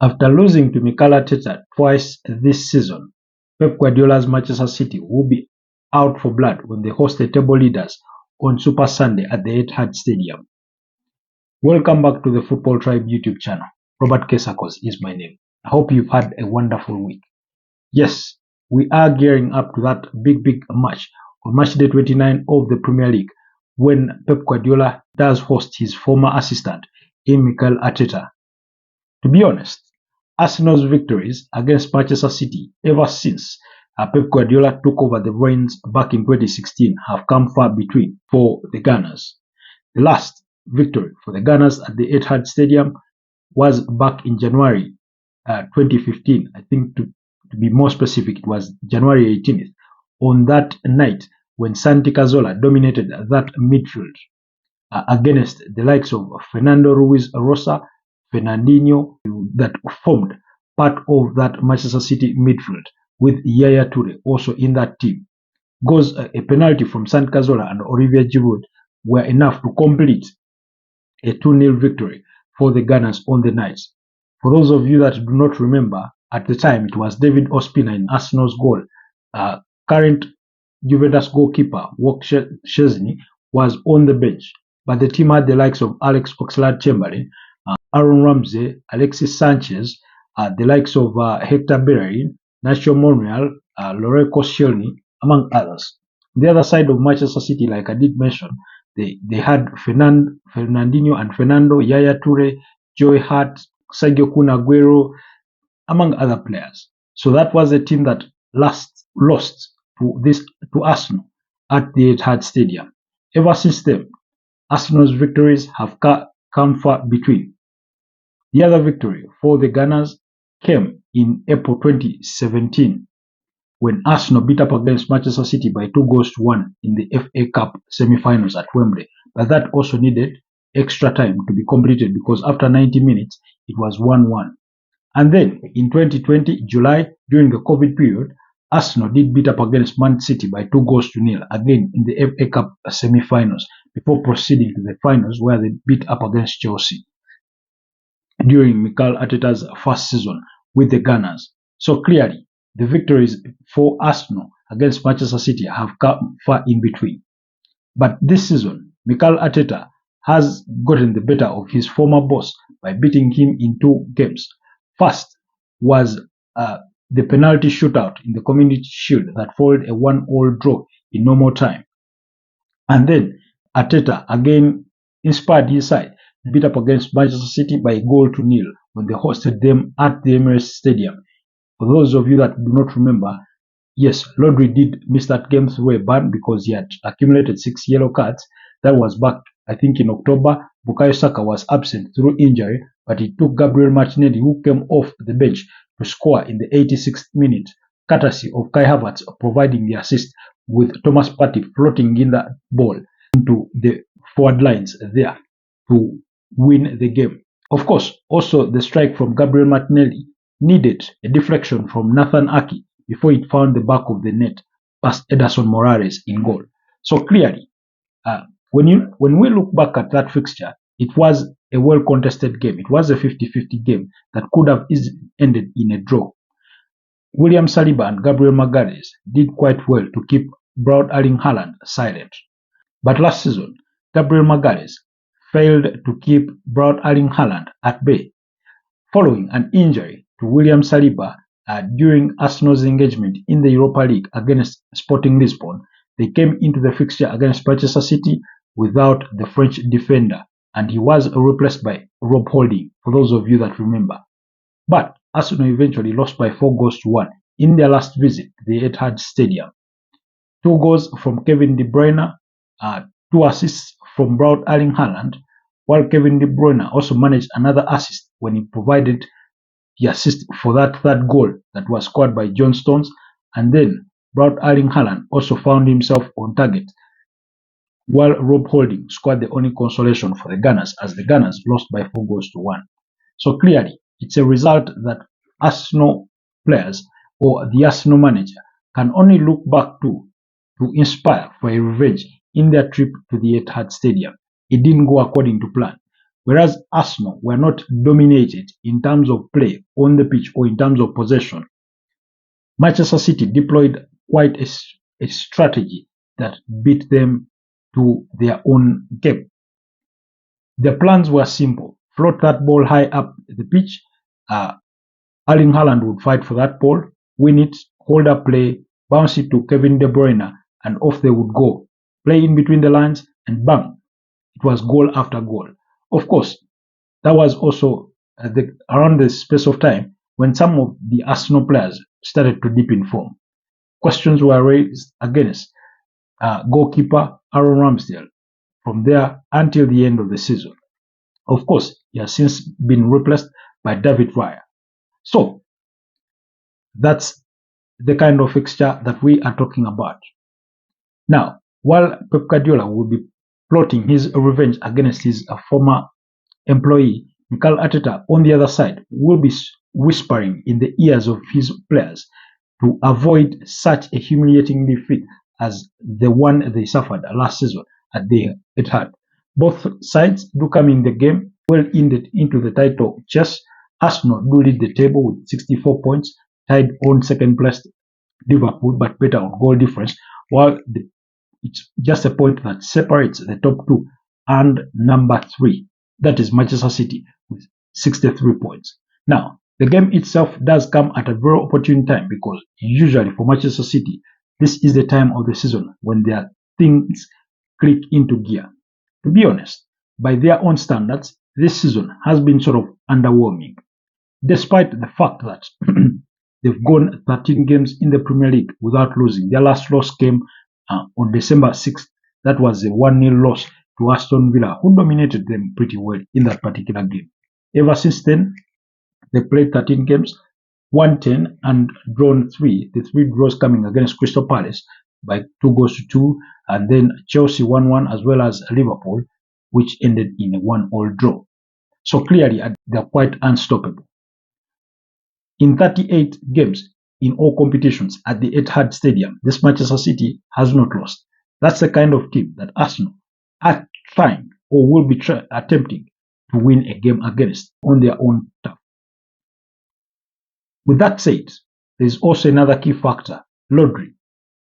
After losing to Mikel Arteta twice this season, Pep Guardiola's Manchester City will be out for blood when they host the table leaders on Super Sunday at the Etihad Stadium. Welcome back to the Football Tribe YouTube channel. Robert Kesakos is my name. I hope you've had a wonderful week. Yes, we are gearing up to that big match on match day 29 of the Premier League when Pep Guardiola does host his former assistant in Mikel Arteta. To be honest, Arsenal's victories against Manchester City ever since Pep Guardiola took over the reins back in 2016 have come far between for the Gunners. The last victory for the Gunners at the Etihad Stadium was back in January 2015. I think to be more specific, it was January 18th. On that night when Santi Cazorla dominated that midfield against the likes of Fernando Ruiz Rosa, Fernandinho, that formed part of that Manchester City midfield, with Yaya Toure also in that team. Goes a penalty from Santi Cazorla and Olivier Giroud were enough to complete a 2-0 victory for the Gunners on the night. For those of you that do not remember, at the time it was David Ospina in Arsenal's goal. Current Juventus goalkeeper Walk Szczesny was on the bench, but the team had the likes of Alex Oxlade-Chamberlain, Aaron Ramsey, Alexis Sanchez, the likes of Hector Bellerin, Nacho Monreal, Laurent Koscielny, among others. The other side of Manchester City, like I did mention, they had Fernandinho and Fernando, Yaya Toure, Joe Hart, Sergio Kun Aguero, among other players. So that was a team that lost to Arsenal at the Etihad Stadium. Ever since then, Arsenal's victories have come far between. The other victory for the Gunners came in April 2017 when Arsenal beat up against Manchester City by 2-1 in the FA Cup semi-finals at Wembley. But that also needed extra time to be completed because after 90 minutes, it was 1-1. And then in 2020, July, during the COVID period, Arsenal did beat up against Man City by 2-0 again in the FA Cup semi-finals before proceeding to the finals where they beat up against Chelsea during Mikel Arteta's first season with the Gunners. So clearly, the victories for Arsenal against Manchester City have come far in between. But this season, Mikel Arteta has gotten the better of his former boss by beating him in 2 games. First was the penalty shootout in the Community Shield that followed a 1-1 draw in normal time. And then Arteta again inspired his side to beat up against Manchester City by 1-0 when they hosted them at the Emirates Stadium. For those of you that do not remember, yes, Rodri did miss that game through a ban because he had accumulated 6 yellow cards. That was back, I think, in October. Bukayo Saka was absent through injury, but it took Gabriel Martinelli, who came off the bench, to score in the 86th minute, courtesy of Kai Havertz providing the assist, with Thomas Partey floating in that ball into the forward lines there to win the game. Of course, also the strike from Gabriel Martinelli needed a deflection from Nathan Ake before it found the back of the net past Ederson Morales in goal. So clearly, when we look back at that fixture, it was a well-contested game. It was a 50-50 game that could have ended in a draw. William Saliba and Gabriel Magalhaes did quite well to keep Braut Erling Haaland silent. But last season, Gabriel Magalhaes failed to keep Braut Erling Haaland at bay. Following an injury to William Saliba during Arsenal's engagement in the Europa League against Sporting Lisbon, they came into the fixture against Manchester City without the French defender, and he was replaced by Rob Holding, for those of you that remember. But Arsenal eventually lost by 4-1 in their last visit to the Etihad Stadium. 2 goals from Kevin De Bruyne, 2 assists from Braut Erling Haaland, while Kevin De Bruyne also managed another assist when he provided the assist for that 3rd goal that was scored by John Stones, and then Braut Erling Haaland also found himself on target, while Rob Holding scored the only consolation for the Gunners as the Gunners lost by 4-1. So clearly, it's a result that Arsenal players or the Arsenal manager can only look back to inspire for a revenge in their trip to the Etihad Stadium. It didn't go according to plan. Whereas Arsenal were not dominated in terms of play on the pitch or in terms of possession, Manchester City deployed quite a strategy that beat them to their own game. The plans were simple. Float that ball high up the pitch. Erling Haaland would fight for that ball, win it, hold up play, bounce it to Kevin De Bruyne, and off they would go. Play in between the lines, and bang, it was goal after goal. Of course, that was also around the space of time when some of the Arsenal players started to dip in form. Questions were raised against goalkeeper Aaron Ramsdale from there until the end of the season. Of course, he has since been replaced by David Raya. So, that's the kind of fixture that we are talking about. Now, while Pep Guardiola will be plotting his revenge against his former employee, Mikel Arteta, on the other side, will be whispering in the ears of his players to avoid such a humiliating defeat as the one they suffered last season at the Etihad. Both sides do come in the game well into the title chase. Arsenal do lead the table with 64 points, tied on second place Liverpool, but better on goal difference, while it's just a point that separates the top two and number 3. That is Manchester City with 63 points. Now, the game itself does come at a very opportune time because usually for Manchester City, this is the time of the season when their things click into gear. To be honest, by their own standards, this season has been sort of underwhelming, despite the fact that they've gone 13 games in the Premier League without losing. Their last loss came on December 6th. That was a 1-0 loss to Aston Villa, who dominated them pretty well in that particular game. Ever since then, they played 13 games, won 10 and drawn 3. The 3 draws coming against Crystal Palace by 2-2, and then Chelsea 1-1 as well as Liverpool, which ended in a 1-1 draw. So clearly, they're quite unstoppable. In 38 games in all competitions at the Etihad Stadium, this Manchester City has not lost. That's the kind of team that Arsenal are trying or will be attempting to win a game against on their own turf. With that said, there is also another key factor. Rodri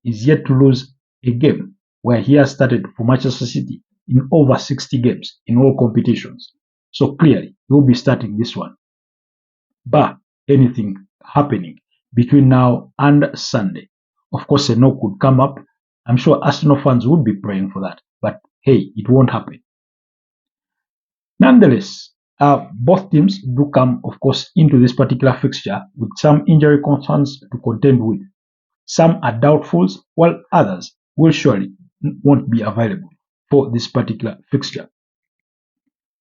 is yet to lose a game where he has started for Manchester City in over 60 games in all competitions. So clearly, he will be starting this one. But anything happening between now and Sunday, of course, a no could come up. I'm sure Arsenal fans would be praying for that. But hey, it won't happen. Nonetheless, both teams do come, of course, into this particular fixture with some injury concerns to contend with. Some are doubtfuls, while others will surely won't be available for this particular fixture.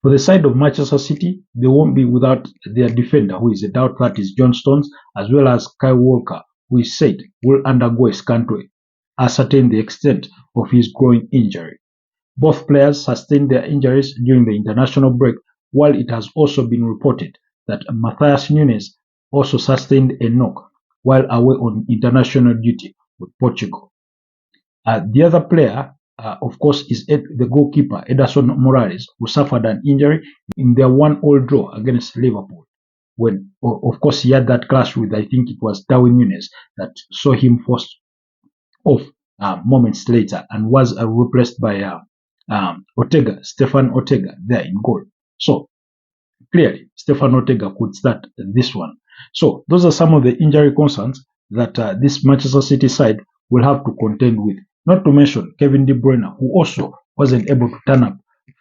For the side of Manchester City, they won't be without their defender, who is a doubt, that is John Stones, as well as Kyle Walker, who is said will undergo a scan to ascertain the extent of his growing injury. Both players sustained their injuries during the international break, while it has also been reported that Matthias Nunes also sustained a knock while away on international duty with Portugal. The other player, of course, is the goalkeeper, Ederson Morales, who suffered an injury in their 1-1 draw against Liverpool. When, of course, he had that clash with, I think it was Darwin Nunes, that saw him forced off moments later and was replaced by Stefan Ortega there in goal. So clearly, Stefan Ortega could start this one. So those are some of the injury concerns that this Manchester City side will have to contend with. Not to mention Kevin De Bruyne, who also wasn't able to turn up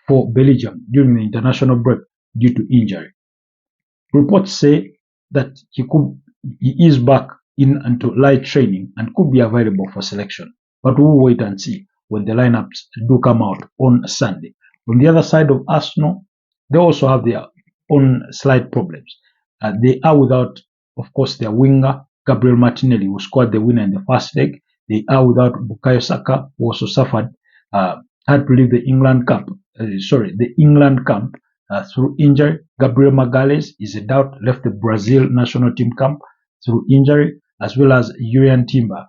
for Belgium during the international break due to injury. Reports say that he is back into light training and could be available for selection. But we'll wait and see when the lineups do come out on Sunday. On the other side of Arsenal, they also have their own slight problems. They are without, of course, their winger, Gabriel Martinelli, who scored the winner in the first leg. They are without Bukayo Saka, who also suffered, had to leave the England camp through injury. Gabriel Magalhaes is a doubt, left the Brazil national team camp through injury, as well as Urian Timber,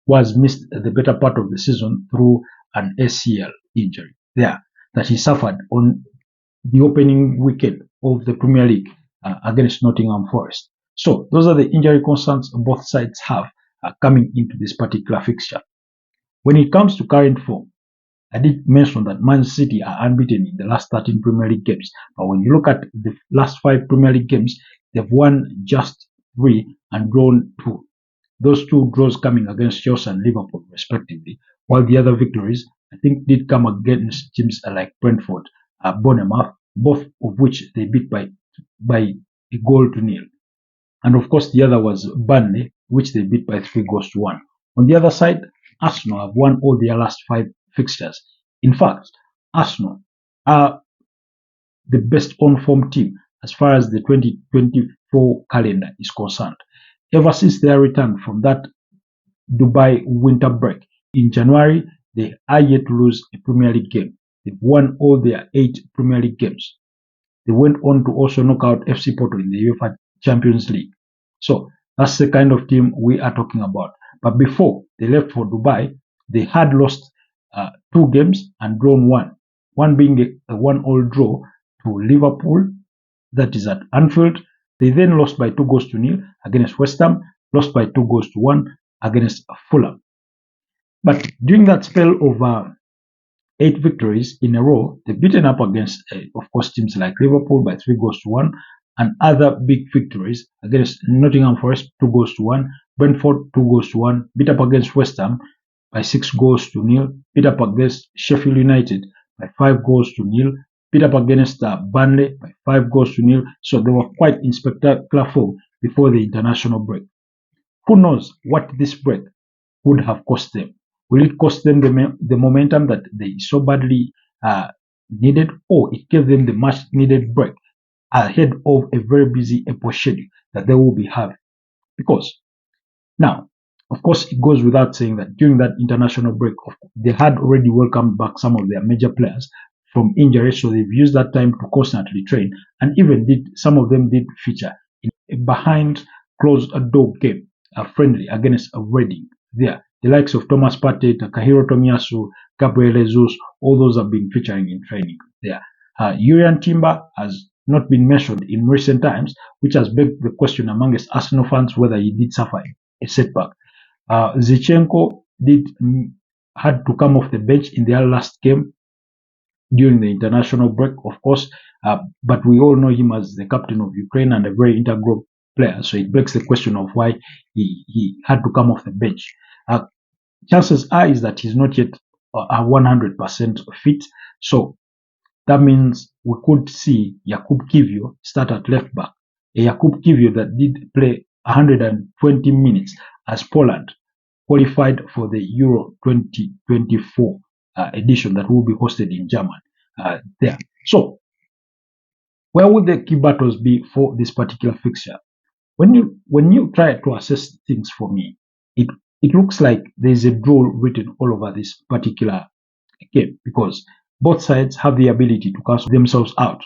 who has missed the better part of the season through an ACL injury there that he suffered on the opening weekend of the Premier League against Nottingham Forest. So those are the injury concerns both sides have coming into this particular fixture. When it comes to current form, I did mention that Man City are unbeaten in the last 13 Premier League games. But when you look at the last 5 Premier League games, they've won just 3 and drawn 2. Those 2 draws coming against Chelsea and Liverpool, respectively, while the other victories, I think, did come against teams like Brentford, Bournemouth, both of which they beat by a goal to nil. And of course, the other was Burnley, which they beat by 3 goals to 1. On the other side, Arsenal have won all their last 5 fixtures. In fact, Arsenal are the best on-form team as far as the 2024 calendar is concerned. Ever since their return from that Dubai winter break in January, they are yet to lose a Premier League game. They've won all their 8 Premier League games. They went on to also knock out FC Porto in the UEFA Champions League. So that's the kind of team we are talking about. But before they left for Dubai, they had lost 2 games and drawn 1. One being a 1-1 draw to Liverpool, that is at Anfield. They then lost by 2 goals to nil against West Ham, lost by 2 goals to 1 against Fulham. But during that spell of 8 victories in a row, they've beaten up against, of course, teams like Liverpool by 3 goals to 1, and other big victories against Nottingham Forest 2 goals to 1, Brentford 2 goals to 1, beat up against West Ham by 6 goals to nil, beat up against Sheffield United by 5 goals to nil, beat up against Burnley by 5 goals to nil. So they were quite in spectacular form before the international break. Who knows what this break would have cost them? Will it cost them the momentum that they so badly needed, or it gave them the much needed break ahead of a very busy April schedule that they will be having? Because now, of course, it goes without saying that during that international break, they had already welcomed back some of their major players from injury, so they've used that time to constantly train, and even some of them did feature in a behind closed door game, friendly against Reading. There, the likes of Thomas Partey, Takahiro Tomiyasu, Gabriel Jesus, all those have been featuring in training there. Urian Timber has not been mentioned in recent times, which has begged the question amongst Arsenal fans whether he did suffer a setback. Zinchenko had to come off the bench in their last game during the international break, of course, but we all know him as the captain of Ukraine and a very integral player, so it begs the question of why he had to come off the bench. Chances are is that he's not yet 100% fit, so that means we could see Jakub Kiwior start at left back. A Jakub Kiwior that did play 120 minutes as Poland qualified for the Euro 2024 edition that will be hosted in Germany there. So, where would the key battles be for this particular fixture? When you try to assess things for me, it looks like there's a draw written all over this particular game because both sides have the ability to cancel themselves out.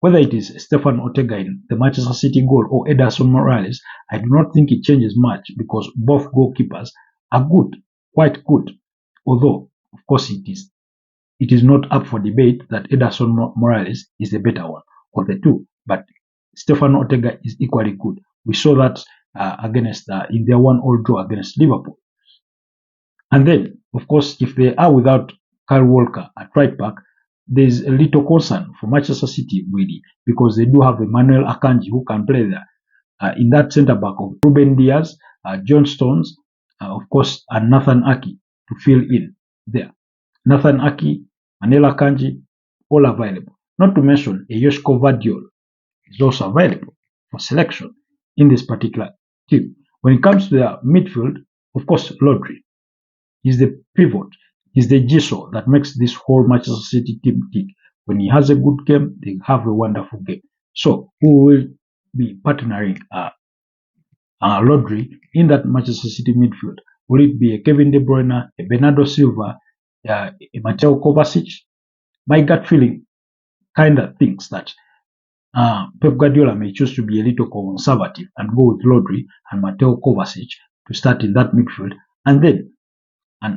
Whether it is Stefan Ortega in the Manchester City goal or Ederson Morales, I do not think it changes much because both goalkeepers are good, quite good. Although, of course, it is not up for debate that Ederson Morales is the better one of the two, but Stefan Ortega is equally good. We saw that against in their 1-1 draw against Liverpool. And then, of course, if they are without Kyle Walker at right back, there's a little concern for Manchester City, really, because they do have Emmanuel Akanji who can play there. In that centre back of Ruben Diaz, John Stones, of course, and Nathan Aki to fill in there. Nathan Aki, Emmanuel Akanji, all available. Not to mention Joško Gvardiol is also available for selection in this particular team. When it comes to their midfield, of course, Rodri is the pivot, is the jigsaw that makes this whole Manchester City team tick. When he has a good game, they have a wonderful game. So, who will be partnering Rodri in that Manchester City midfield? Will it be a Kevin De Bruyne, a Bernardo Silva, a Mateo Kovacic? My gut feeling kind of thinks that Pep Guardiola may choose to be a little conservative and go with Rodri and Mateo Kovacic to start in that midfield, and then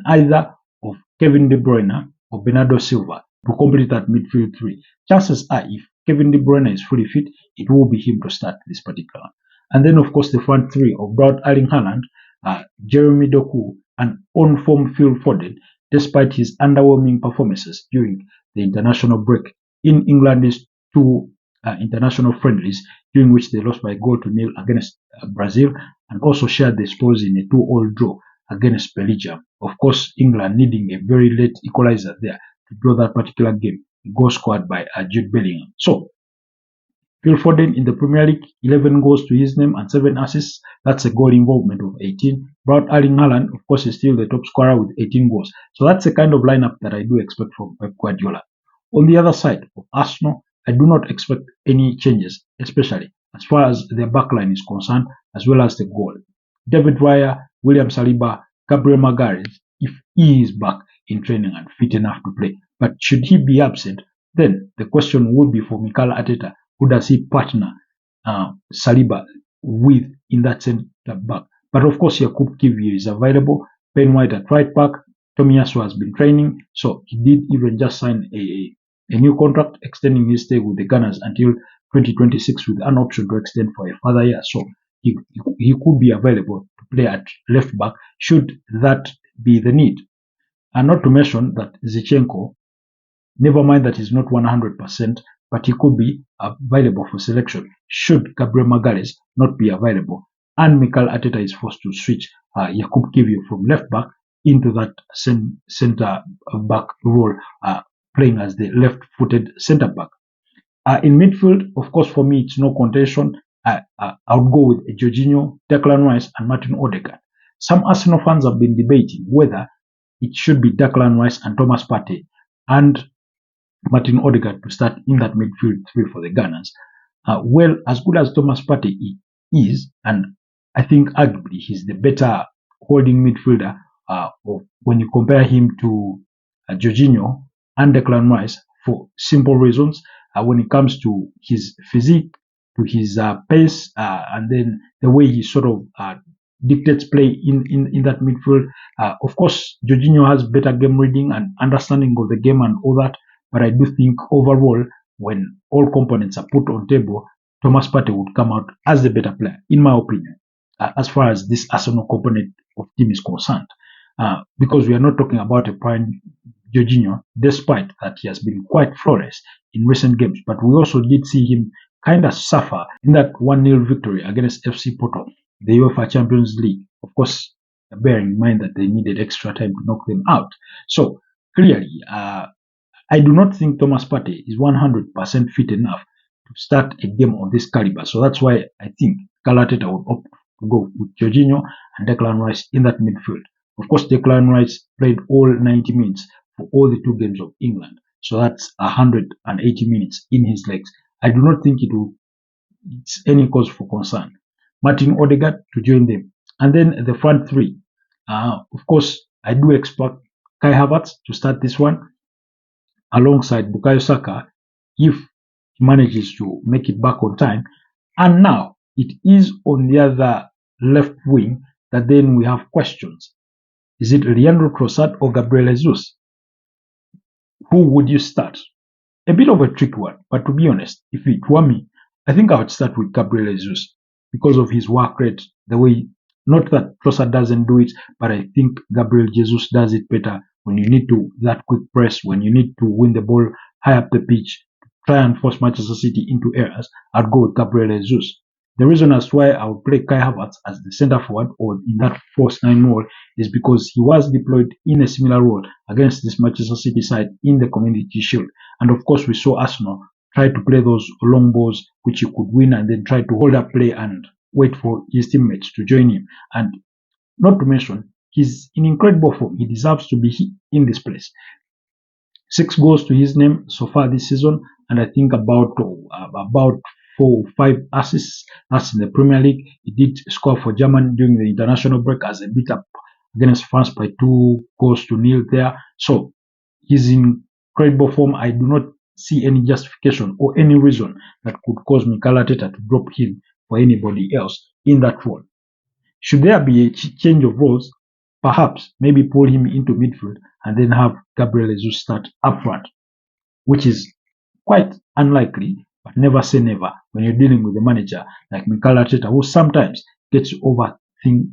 either of Kevin De Bruyne or Bernardo Silva to complete that midfield three. Chances are, if Kevin De Bruyne is fully fit, it will be him to start this particular. And then, of course, the front three of Braut Erling Haaland, Jeremy Doku, and on-form Phil Foden, despite his underwhelming performances during the international break in England's two international friendlies, during which they lost by 1-0 against Brazil, and also shared the spoils in a 2-2 draw against Belgium. Of course, England needing a very late equalizer there to draw that particular game. A goal scored by Jude Bellingham. So, Phil Foden in the Premier League, 11 goals to his name and 7 assists. That's a goal involvement of 18. Braut Erling Haaland, of course, is still the top scorer with 18 goals. So that's the kind of lineup that I do expect from Pep Guardiola. On the other side of Arsenal, I do not expect any changes, especially as far as their backline is concerned, as well as the goal. David Raya, William Saliba, Gabriel Magalhaes, if he is back in training and fit enough to play. But should he be absent, then the question would be for Mikel Arteta, who does he partner Saliba with in that centre back. But of course, Yakub Kiwior is available. Ben White at right back. Tomiyasu has been training, so he did even just sign a new contract, extending his stay with the Gunners until 2026 with an option to extend for a further year. So he could be available to play at left back should that be the need. And not to mention that Zinchenko, never mind that he's not 100%, but he could be available for selection should Gabriel Magalhaes not be available. And Mikel Arteta is forced to switch Yakub Kiwior from left back into that centre back role, playing as the left-footed centre back. In midfield, of course, for me, it's no contention. I would go with Jorginho, Declan Rice, and Martin Odegaard. Some Arsenal fans have been debating whether it should be Declan Rice and Thomas Partey and Martin Odegaard to start in that midfield three for the Gunners. Well, as good as Thomas Partey is, and I think arguably he's the better holding midfielder when you compare him to Jorginho and Declan Rice for simple reasons. When it comes to his physique, to his pace, and then the way he sort of dictates play in that midfield. Of course, Jorginho has better game reading and understanding of the game and all that. But I do think overall, when all components are put on table, Thomas Partey would come out as the better player, in my opinion, as far as this Arsenal component of team is concerned. Because we are not talking about a prime Jorginho, despite that he has been quite flawless in recent games. But we also did see him kind of suffer in that 1-0 victory against FC Porto, the UEFA Champions League. Of course, bearing in mind that they needed extra time to knock them out. So, clearly, I do not think Thomas Partey is 100% fit enough to start a game of this caliber. So that's why I think Mikel Arteta would opt to go with Jorginho and Declan Rice in that midfield. Of course, Declan Rice played all 90 minutes for all the 2 games of England. So that's 180 minutes in his legs. I do not think it's any cause for concern. Martin Odegaard to join them. And then the front three. Of course, I do expect Kai Havertz to start this one, alongside Bukayo Saka, if he manages to make it back on time. And now it is on the other left wing that then we have questions. Is it Leandro Trossard or Gabriel Jesus? Who would you start? A bit of a tricky one, but to be honest, if it were me, I think I would start with Gabriel Jesus because of his work rate, the way, not that Trossard doesn't do it, but I think Gabriel Jesus does it better when you need to that quick press, when you need to win the ball high up the pitch, try and force Manchester City into errors. I'd go with Gabriel Jesus. The reason as to why I would play Kai Havertz as the centre forward or in that false 9 role is because he was deployed in a similar role against this Manchester City side in the Community Shield. And of course, we saw Arsenal try to play those long balls which he could win and then try to hold up play and wait for his teammates to join him. And not to mention, he's in incredible form. He deserves to be in this place. 6 goals to his name so far this season, and I think about 4 or 5 assists. That's in the Premier League. He did score for Germany during the international break as a beat up against France by 2-0 there. So he's in incredible form. I do not see any justification or any reason that could cause Mikel Arteta to drop him for anybody else in that role. Should there be a change of roles, perhaps maybe pull him into midfield and then have Gabriel Jesus start up front. which is quite unlikely, but never say never when you're dealing with a manager like Mikel Arteta, who sometimes gets to overthink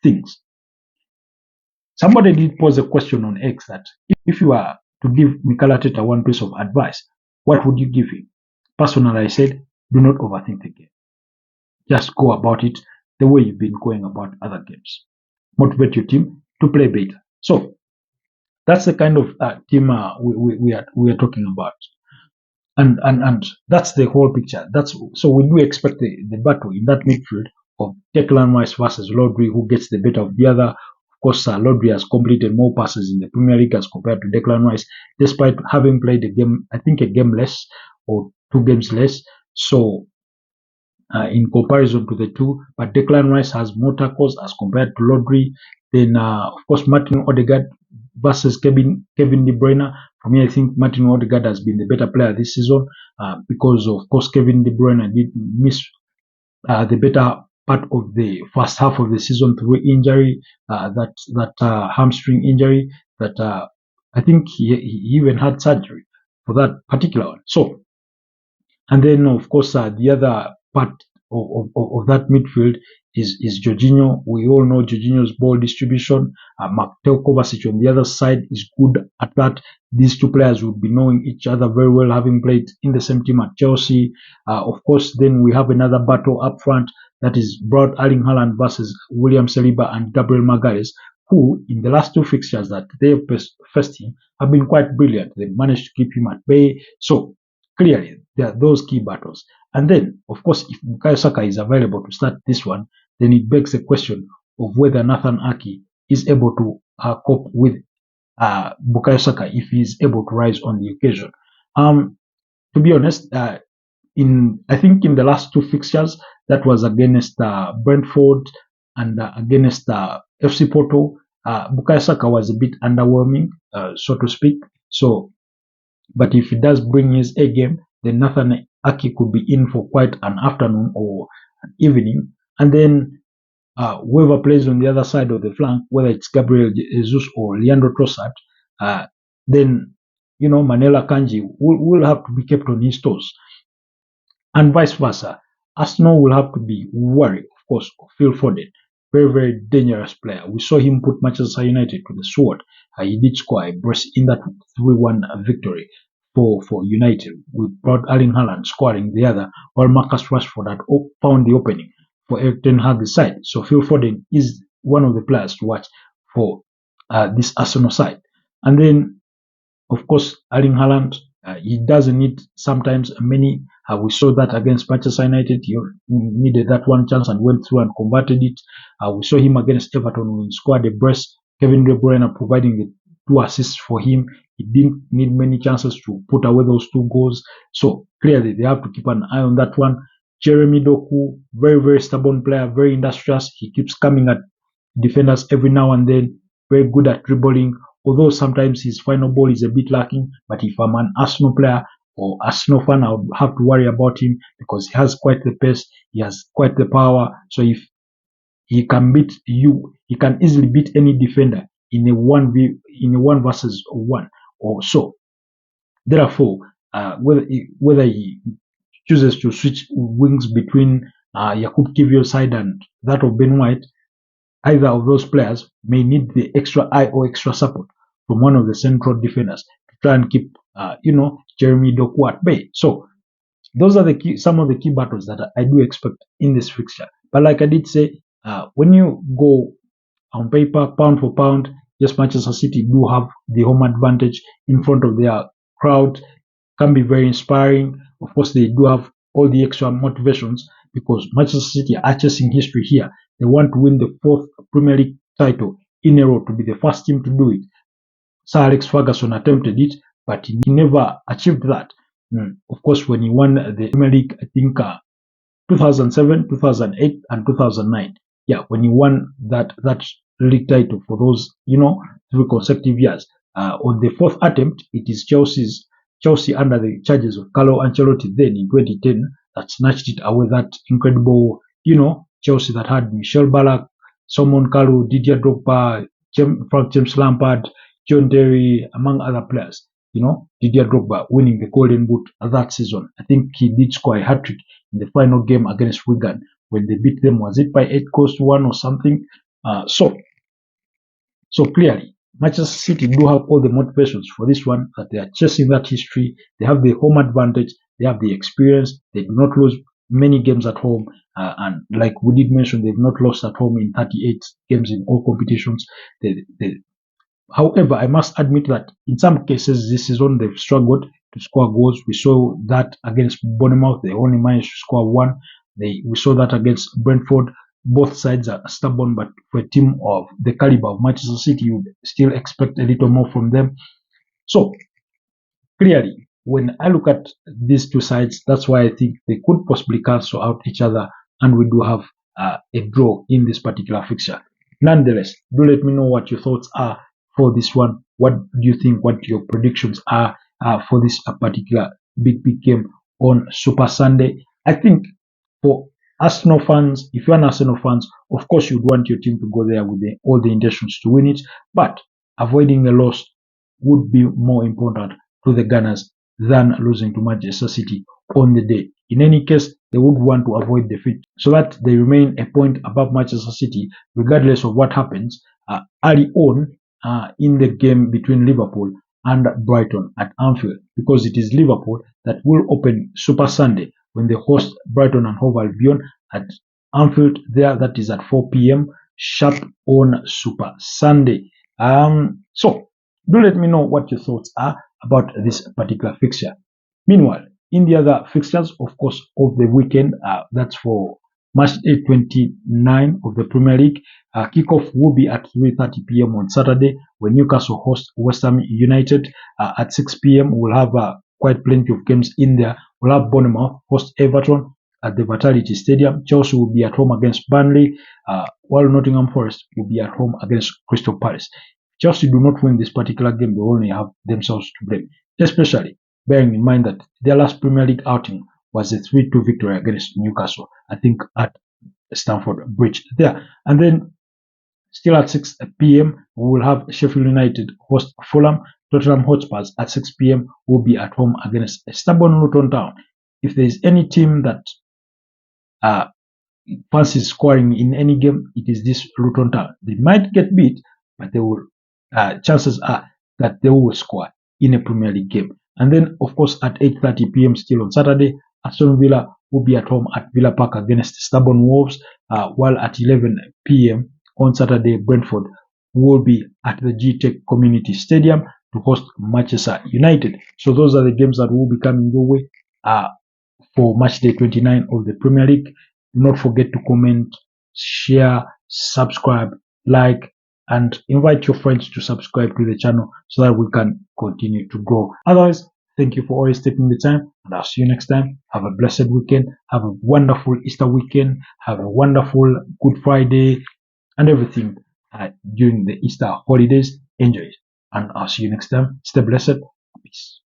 things. Somebody did pose a question on X that if you are to give Mikel Arteta one piece of advice, what would you give him? Personally, I said, do not overthink the game. Just go about it the way you've been going about other games. Motivate your team to play better. So that's the kind of team we are talking about. And that's the whole picture. That's so we do expect the battle in that midfield of Declan Rice versus Rodri, who gets the better of the other. Of course, Rodri has completed more passes in the Premier League as compared to Declan Rice, despite having played a game, I think a game less or 2 games less. So in comparison to the two, but Declan Rice has more tackles as compared to Rodri. Then, of course, Martin Odegaard versus Kevin De Bruyne. For me, I think Martin Odegaard has been the better player this season because, of course, Kevin De Bruyne did miss the better part of the first half of the season through injury, that hamstring injury that I think he even had surgery for that particular one. So, and then, of course, the other part of that midfield is Jorginho. We all know Jorginho's ball distribution. Mateo Kovacic on the other side is good at that. These two players would be knowing each other very well, having played in the same team at Chelsea. Of course, then we have another battle up front that is Braut Erling Haaland versus William Saliba and Gabriel Magalhaes, who in the last two fixtures that they have faced him have been quite brilliant. They managed to keep him at bay. So clearly, there are those key battles. And then, of course, if Bukayo Saka is available to start this one, then it begs the question of whether Nathan Aki is able to cope with Bukayo Saka if he is able to rise on the occasion. To be honest, I think in the last two fixtures, that was against Brentford and against FC Porto, Bukayo Saka was a bit underwhelming, so to speak. So, but if he does bring his A game, then Nathan Aki could be in for quite an afternoon or an evening. And then whoever plays on the other side of the flank, whether it's Gabriel Jesus or Leandro Trossard, then Manela Kanji will have to be kept on his toes, and vice versa. Arsenal will have to be worried, of course, of Phil Foden, very very dangerous player. We saw him put Manchester United to the sword. He did score a brace in that 3-1 victory for United, with Braut Erling Haaland scoring the other, while Marcus Rashford had found the opening for Erik ten Hag's side. So Phil Foden is one of the players to watch for this Arsenal side. And then, of course, Erling Haaland, he doesn't need sometimes many. We saw that against Manchester United. He needed that one chance and went through and converted it. We saw him against Everton when he scored a brace. Kevin De Bruyne providing the 2 assists for him. He didn't need many chances to put away those 2 goals. So clearly they have to keep an eye on that one. Jeremy Doku, very, very stubborn player, very industrious. He keeps coming at defenders every now and then. Very good at dribbling, although sometimes his final ball is a bit lacking. But if I'm an Arsenal player or Arsenal fan, I would have to worry about him because he has quite the pace, he has quite the power. So if he can beat you, he can easily beat any defender in a 1 versus 1 or so. Therefore, whether he chooses to switch wings between Jakub Kivio's side and that of Ben White, either of those players may need the extra eye or extra support from one of the central defenders to try and keep, Jeremy Doku at bay. So those are some of the key battles that I do expect in this fixture. But like I did say, when you go on paper, pound for pound, yes, Manchester City do have the home advantage in front of their crowd. Can be very inspiring. Of course, they do have all the extra motivations because Manchester City are chasing history here. They want to win the 4th Premier League title in a row, to be the first team to do it. Sir Alex Ferguson attempted it, but he never achieved that. Of course, when he won the Premier League, I think 2007, 2008, and 2009. Yeah, when he won that league title for those 3 consecutive years. On the 4th attempt, it is Chelsea under the charges of Carlo Ancelotti then in 2010 that snatched it away. That incredible, Chelsea that had Michel Ballack, Simon Kalu, Didier Drogba, Frank James Lampard, John Terry, among other players. Didier Drogba winning the Golden Boot that season. I think he did score a hat-trick in the final game against Wigan when they beat them. Was it by 8 goals to 1 or something? So clearly, Manchester City do have all the motivations for this one, that they are chasing that history. They have the home advantage. They have the experience. They do not lose many games at home. And like we did mention, they've not lost at home in 38 games in all competitions. However, I must admit that in some cases this season they've struggled to score goals. We saw that against Bournemouth. They only managed to score one. We saw that against Brentford. Both sides are stubborn, but for a team of the caliber of Manchester City, you still expect a little more from them. So clearly, when I look at these two sides, that's why I think they could possibly cancel out each other, and we do have a draw in this particular fixture. Nonetheless, do let me know what your thoughts are for this one. What do you think? What your predictions are for this particular big game on Super Sunday? I think for Arsenal fans, if you're an Arsenal fans, of course you'd want your team to go there with all the intentions to win it, but avoiding a loss would be more important to the Gunners than losing to Manchester City on the day. In any case, they would want to avoid defeat so that they remain a point above Manchester City, regardless of what happens early on in the game between Liverpool and Brighton at Anfield, because it is Liverpool that will open Super Sunday when they host Brighton and Hove Albion at Anfield. There, that is at 4 p.m. sharp on Super Sunday. So do let me know what your thoughts are about this particular fixture. Meanwhile, in the other fixtures, of course, of the weekend, that's for Match day 29 of the Premier League. Kickoff will be at 3:30 p.m. on Saturday when Newcastle host West Ham United. At 6 p.m. we'll have quite plenty of games in there. We'll have Bournemouth host Everton at the Etihad Stadium. Chelsea will be at home against Burnley, while Nottingham Forest will be at home against Crystal Palace. Chelsea do not win this particular game, they only have themselves to blame, especially bearing in mind that their last Premier League outing was a 3-2 victory against Newcastle, I think at Stamford Bridge there. And then still at 6 p.m. we will have Sheffield United host Fulham. Tottenham Hotspurs at 6 p.m. will be at home against a stubborn Luton Town. If there is any team that fancies scoring in any game, it is this Luton Town. They might get beat, but they will. Chances are that they will score in a Premier League game. And then, of course, at 8:30 p.m. still on Saturday, Aston Villa will be at home at Villa Park against stubborn Wolves, while at 11 p.m. on Saturday, Brentford will be at the G-Tech Community Stadium to host Manchester United. So those are the games that will be coming your way for match day 29 of the Premier League. Do not forget to comment, share, subscribe, like, and invite your friends to subscribe to the channel so that we can continue to grow. Otherwise, thank you for always taking the time, and I'll see you next time. Have a blessed weekend. Have a wonderful Easter weekend. Have a wonderful Good Friday and everything during the Easter holidays. Enjoy it, and I'll see you next time. Stay blessed. Peace.